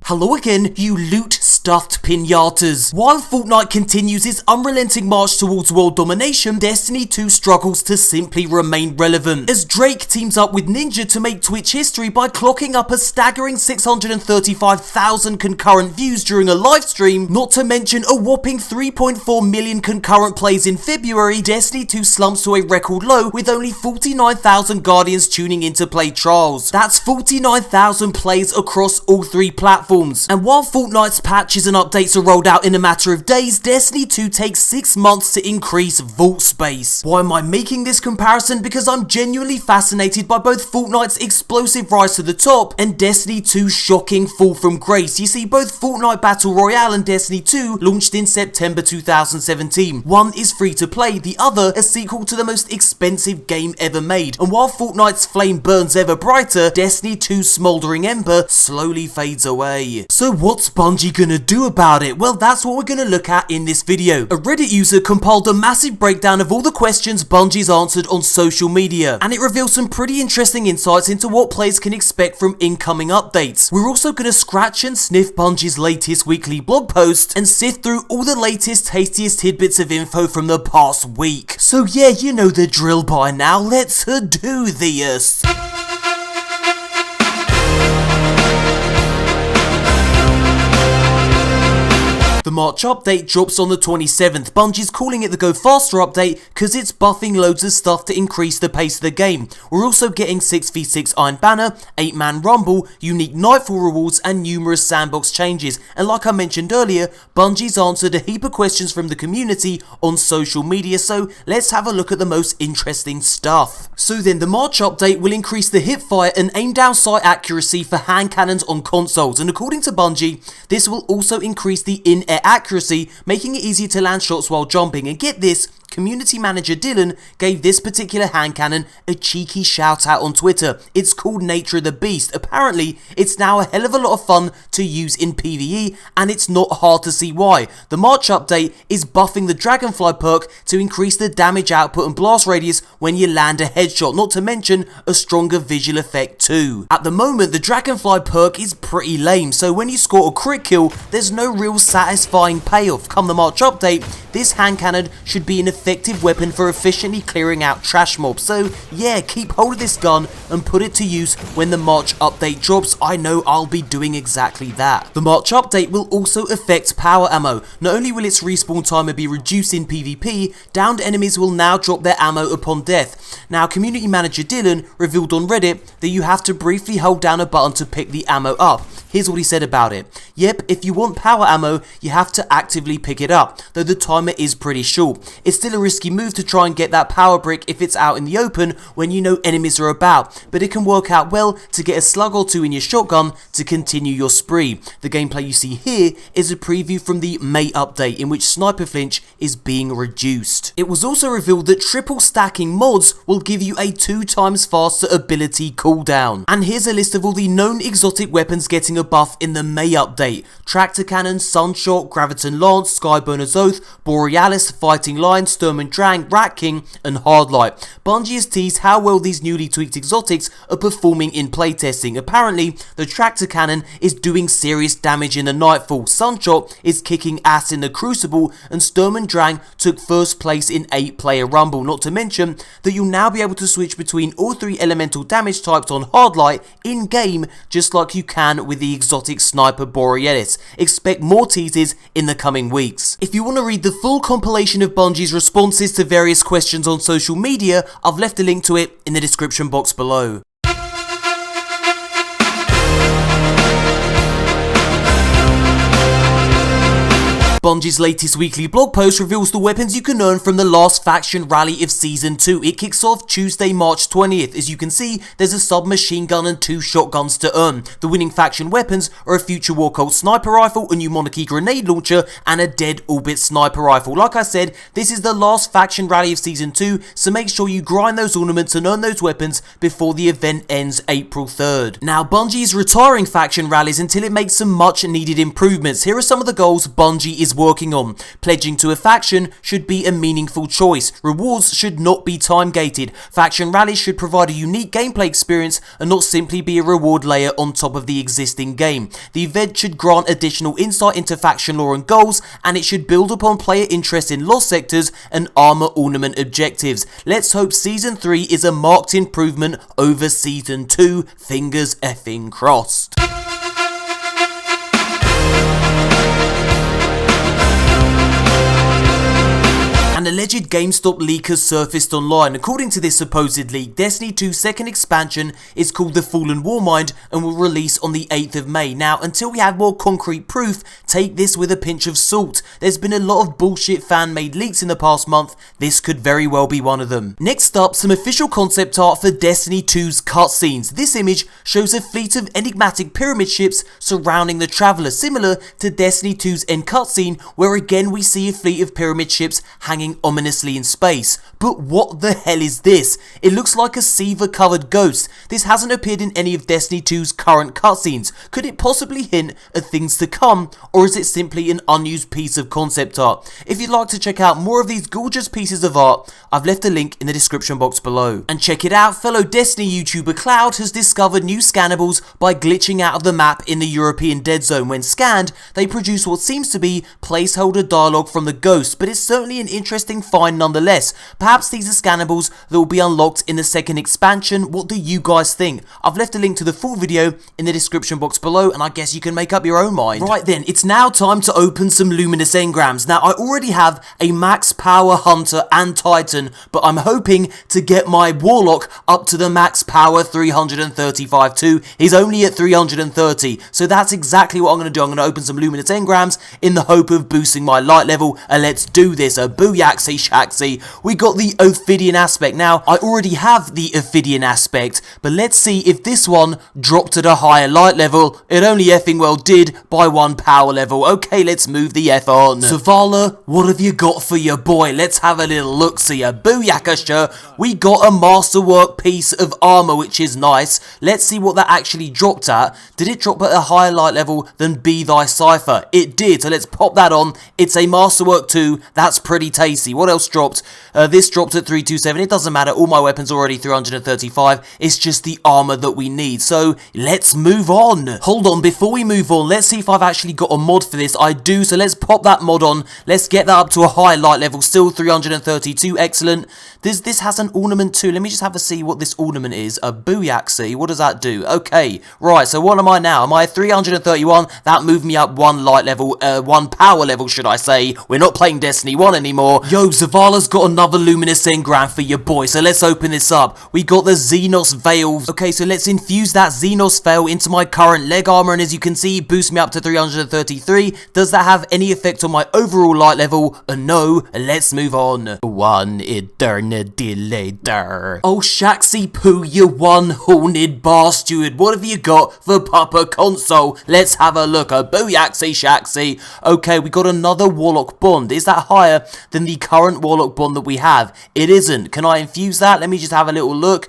Hello again, you loot-stuffed pinatas. While Fortnite continues its unrelenting march towards world domination, Destiny 2 struggles to simply remain relevant, as Drake teams up with Ninja to make Twitch history by clocking up a staggering 635,000 concurrent views during a livestream. Not to mention a whopping 3.4 million concurrent plays in February, Destiny 2 slumps to a record low with only 49,000 Guardians tuning in to play Trials. That's 49,000 plays across all three platforms. And while Fortnite's patches and updates are rolled out in a matter of days, Destiny 2 takes 6 months to increase vault space. Why am I making this comparison? Because I'm genuinely fascinated by both Fortnite's explosive rise to the top and Destiny 2's shocking fall from grace. You see, both Fortnite Battle Royale and Destiny 2 launched in September 2017. One is free to play, the other a sequel to the most expensive game ever made. And while Fortnite's flame burns ever brighter, Destiny 2's smouldering ember slowly fades away. So what's Bungie gonna do about it? Well, that's what we're gonna look at in this video. A Reddit user compiled a massive breakdown of all the questions Bungie's answered on social media, and it reveals some pretty interesting insights into what players can expect from incoming updates. We're also gonna scratch and sniff Bungie's latest weekly blog post and sift through all the latest tastiest tidbits of info from the past week. So yeah, you know the drill by now, let's do this. The March update drops on the 27th. Bungie's calling it the Go Faster update because it's buffing loads of stuff to increase the pace of the game. We're also getting 6v6 Iron Banner, 8-man Rumble, unique Nightfall rewards and numerous sandbox changes. And like I mentioned earlier, Bungie's answered a heap of questions from the community on social media, so let's have a look at the most interesting stuff. So then, the March update will increase the hipfire and aim down sight accuracy for hand cannons on consoles, and according to Bungie, this will also increase the in-air accuracy, making it easier to land shots while jumping. And get this, community manager Dylan gave this particular hand cannon a cheeky shout out on Twitter. It's called Nature of the Beast. Apparently, it's now a hell of a lot of fun to use in PvE, and it's not hard to see why. The March update is buffing the Dragonfly perk to increase the damage output and blast radius when you land a headshot, not to mention a stronger visual effect too. At the moment, the Dragonfly perk is pretty lame, so when you score a crit kill, there's no real satisfying payoff. Come the March update, this hand cannon should be an effective weapon for efficiently clearing out trash mobs. So yeah, keep hold of this gun and put it to use when the March update drops. I know I'll be doing exactly that. The March update will also affect power ammo. Not only will its respawn timer be reduced in PvP, downed enemies will now drop their ammo upon death. Now, community manager Dylan revealed on Reddit that you have to briefly hold down a button to pick the ammo up. Here's what he said about it. Yep, if you want power ammo, you have to actively pick it up, though the timer is pretty short. It's still a risky move to try and get that power brick if it's out in the open when you know enemies are about, but it can work out well to get a slug or two in your shotgun to continue your spree. The gameplay you see here is a preview from the May update, in which sniper flinch is being reduced. It was also revealed that triple stacking mods will give you a 2 times faster ability cooldown. And here's a list of all the known exotic weapons getting a buff in the May update: Tractor Cannon, Sunshot, Graviton Lance, Skyburner's Oath, Borealis, Fighting Lion, Sturm and Drang, Rat King, and Hardlight. Bungie has teased how well these newly tweaked exotics are performing in playtesting. Apparently, the Tractor Cannon is doing serious damage in the Nightfall, Sunshot is kicking ass in the Crucible, and Sturm and Drang took first place in 8-player Rumble. Not to mention that you'll now be able to switch between all 3 elemental damage types on Hardlight in-game, just like you can with the exotic sniper Borealis. Expect more teases in the coming weeks. If you want to read the full compilation of Bungie's responses to various questions on social media, I've left a link to it in the description box below. Bungie's latest weekly blog post reveals the weapons you can earn from the last faction rally of Season 2. It kicks off Tuesday, March 20th. As you can see, there's a submachine gun and 2 shotguns to earn. The winning faction weapons are a future War Cult sniper rifle, a new Monarchy grenade launcher, and a Dead Orbit sniper rifle. Like I said, this is the last faction rally of Season 2, so make sure you grind those ornaments and earn those weapons before the event ends April 3rd. Now, Bungie is retiring faction rallies until it makes some much needed improvements. Here are some of the goals Bungie is is working on. Pledging to a faction should be a meaningful choice. Rewards should not be time-gated. Faction rallies should provide a unique gameplay experience and not simply be a reward layer on top of the existing game. The event should grant additional insight into faction lore and goals, and it should build upon player interest in lost sectors and armor ornament objectives. Let's hope Season 3 is a marked improvement over Season 2. Fingers effing crossed. An alleged GameStop leak has surfaced online. According to this supposed leak, Destiny 2's second expansion is called The Fallen Warmind and will release on the 8th of May. Now, until we have more concrete proof, take this with a pinch of salt. There's been a lot of bullshit fan-made leaks in the past month. This could very well be one of them. Next up, some official concept art for Destiny 2's cutscenes. This image shows a fleet of enigmatic pyramid ships surrounding the Traveler, similar to Destiny 2's end cutscene, where again we see a fleet of pyramid ships hanging ominously in space. But what the hell is this? It looks like a Seaver covered ghost. This hasn't appeared in any of Destiny 2's current cutscenes. Could it possibly hint at things to come, or is it simply an unused piece of concept art? If you'd like to check out more of these gorgeous pieces of art, I've left a link in the description box below. And check it out, fellow Destiny YouTuber Cloud has discovered new scannables by glitching out of the map in the European Dead Zone. When scanned, they produce what seems to be placeholder dialogue from the ghost, but it's certainly an interesting find nonetheless. Perhaps these are scannables that will be unlocked in the second expansion. What do you guys think? I've left a link to the full video in the description box below, and I guess you can make up your own mind. Right then, it's now time to open some Luminous engrams. Now, I already have a max power Hunter and Titan, but I'm hoping to get my Warlock up to the max power 335 too. He's only at 330, so that's exactly what I'm going to do. I'm going to open some Luminous engrams in the hope of boosting my light level, and let's do this. A booyaxy shaxy. We got the Ophidian aspect. Now, I already have the Ophidian aspect, but let's see if this one dropped at a higher light level. It only effing well did by 1 power level. Okay, let's move the F on. Zavala, what have you got for your boy? Let's have a little look-see. A booyakasha. We got a masterwork piece of armor, which is nice. Let's see what that actually dropped at. Did it drop at a higher light level than Be Thy Cipher? It did, so let's pop that on. It's a masterwork 2. That's pretty tasty. What else dropped? This dropped at 327. It doesn't matter. All my weapons are already 335. It's just the armor that we need. So let's move on. Hold on. Before we move on, let's see if I've actually got a mod for this. I do. So let's pop that mod on. Let's get that up to a high light level. Still 332. Excellent. This has an ornament too. Let me just have a see what this ornament is. A booyaxy. What does that do? Okay. Right. So what am I now? Am I 331? That moved me up 1 light level. 1 power level, should I say. We're not playing Destiny 1 anymore. Yo, Zavala's got another Luminous engram for your boy, so let's open this up. We got the Xenos Veil. Okay, so let's infuse that Xenos Veil into my current leg armor, and as you can see, boost me up to 333. Does that have any effect on my overall light level? No. Let's move on. 1 eternity later. Oh, Shaxy Poo, you one-horned bastard. What have you got for MoreConsole? Let's have a look. A booyaxy shaxy. Okay, we got another Warlock Bond. Is that higher than the current Warlock Bond that we have? It isn't. Can I infuse that? Let me just have a little look.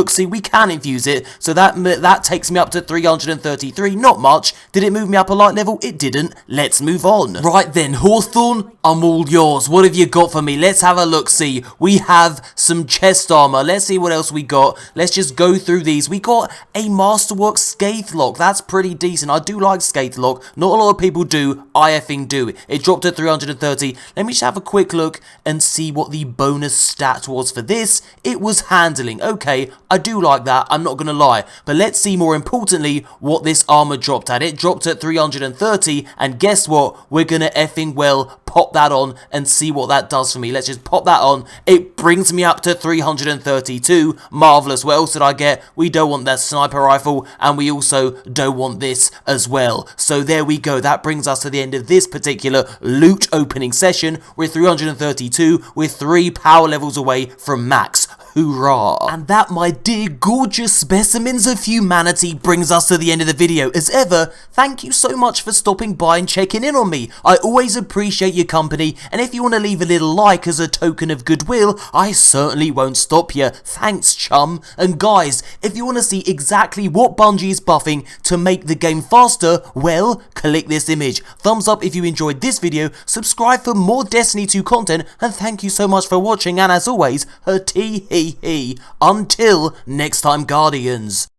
See, we can infuse it. So that takes me up to 333. Not much. Did it move me up a light level? It didn't. Let's move on. Right then, Hawthorne, I'm all yours. What have you got for me? Let's have a look. See, we have some chest armor. Let's see what else we got. Let's just go through these. We got a Masterwork Scaithlock. That's pretty decent. I do like Scaithlock. Not a lot of people do. I effing do. It dropped to 330. Let me just have a quick look and see what the bonus stat was for this. It was handling. Okay, I do like that. I'm not going to lie. But let's see more importantly what this armor dropped at. It dropped at 330. And guess what? We're going to effing well pop that on and see what that does for me. Let's just pop that on. It brings me up to 332. Marvelous. What else did I get? We don't want that sniper rifle, and we also don't want this as well. So there we go. That brings us to the end of this particular loot opening session. We're 332. We're 3 power levels away from max. Hoorah! And that, my dear gorgeous specimens of humanity, brings us to the end of the video. As ever, thank you so much for stopping by and checking in on me. I always appreciate your company, and if you want to leave a little like as a token of goodwill, I certainly won't stop you. Thanks, chum. And guys, if you want to see exactly what Bungie is buffing to make the game faster, well, click this image. Thumbs up if you enjoyed this video, subscribe for more Destiny 2 content, and thank you so much for watching, and as always, a tee hee hee. Until next time, Guardians.